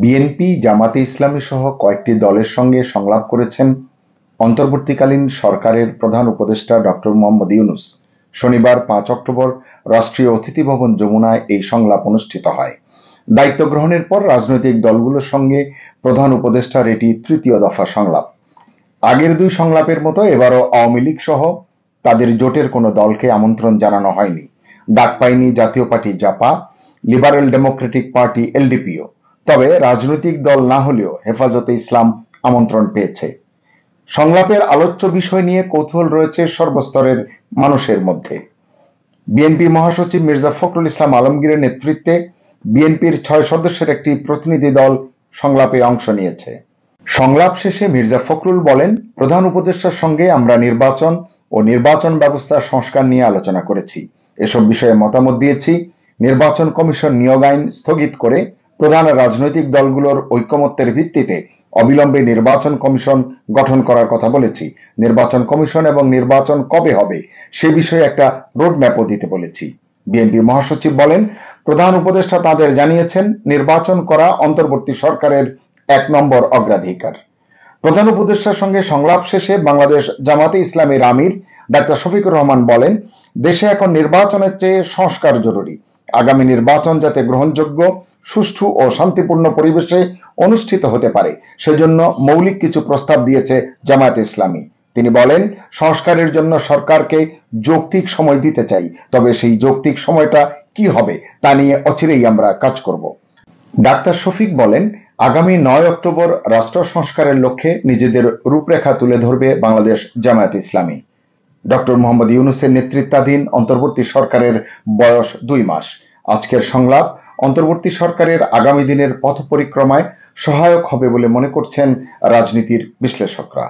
BNP, জামাতে ইসলামী সহ কয়েকটি দলের সঙ্গে সংলাপ করেছেন অন্তর্বর্তীকালীন সরকারের প্রধান উপদেষ্টা ডক্টর মোহাম্মদ ইউনূস। শনিবার 5 অক্টোবর রাষ্ট্রীয় অতিথি ভবন যমুনায় এই সংলাপ অনুষ্ঠিত হয়। দায়িত্ব গ্রহণের পর রাজনৈতিক দলগুলোর সঙ্গে প্রধান উপদেষ্টার এটি তৃতীয় দফা সংলাপ। আগের দুই সংলাপের মতো এবারও আওয়ামী লীগ সহ তাদের জোটের কোনো দলকে আমন্ত্রণ জানানো হয়নি। ডাক পায়নি Jatiya Party Japa, Liberal Democratic Party এলডিপিও। তবে রাজনৈতিক দল না হলেও হেফাজতে ইসলাম আমন্ত্রণ পেয়েছে। সংলাপের আলোচ্য বিষয় নিয়ে কৌতূহল রয়েছে সর্বস্তরের মানুষের মধ্যে। বিএনপি মহাসচিব মির্জা ফখরুল ইসলাম আলমগীরের নেতৃত্বে বিএনপির 6 সদস্যের একটি প্রতিনিধি দল সংলাপে অংশ নিয়েছে। সংলাপ শেষে মির্জা ফখরুল বলেন, প্রধান উপদেষ্টার সঙ্গে আমরা নির্বাচন ও নির্বাচন ব্যবস্থার সংস্কার নিয়ে আলোচনা করেছি। এসব বিষয়ে মতামত দিয়েছি। নির্বাচন কমিশন নিয়োগ আইন স্থগিত করে প্রধান রাজনৈতিক দলগুলোর ঐকমত্যের ভিত্তিতে অবিলম্বে নির্বাচন কমিশন গঠন করার কথা বলেছি। নির্বাচন কমিশন এবং নির্বাচন কবে হবে সে বিষয়ে একটা রোডম্যাপও দিতে বলেছি। বিএনপি মহাসচিব বলেন, প্রধান উপদেষ্টা তাদের জানিয়েছেন নির্বাচন করা অন্তর্বর্তী সরকারের 1 নম্বর অগ্রাধিকার। প্রধান উপদেষ্টার সঙ্গে সংলাপ শেষে বাংলাদেশ জামাতে ইসলামীর আমির ডাক্তার শফিকুর রহমান বলেন, দেশে এখন নির্বাচনের চেয়ে সংস্কার জরুরি। আগামী নির্বাচন যাতে গ্রহণযোগ্য, সুষ্ঠু ও শান্তিপূর্ণ পরিবেশে অনুষ্ঠিত হতে পারে সেজন্য মৌলিক কিছু প্রস্তাব দিয়েছে জামায়াতে ইসলামী। তিনি বলেন, সংস্কারের জন্য সরকারকে যৌক্তিক সময় দিতে চাই, তবে সেই যৌক্তিক সময়টা কি হবে তা নিয়ে অচিরেই আমরা কাজ করব। ডাক্তার শফিক বলেন, আগামী 9 অক্টোবর রাষ্ট্র সংস্কারের লক্ষ্যে নিজেদের রূপরেখা তুলে ধরবে বাংলাদেশ জামায়াতে ইসলামী। ডক্টর মোহাম্মদ ইউনূসের নেতৃত্বাধীন অন্তর্বর্তী সরকারের বয়স 2 মাস। আজকের সংলাপ অন্তর্বর্তী সরকারের আগামী দিনের পথ পরিক্রমায় সহায়ক হবে বলে মনে করছেন রাজনীতির বিশ্লেষকরা।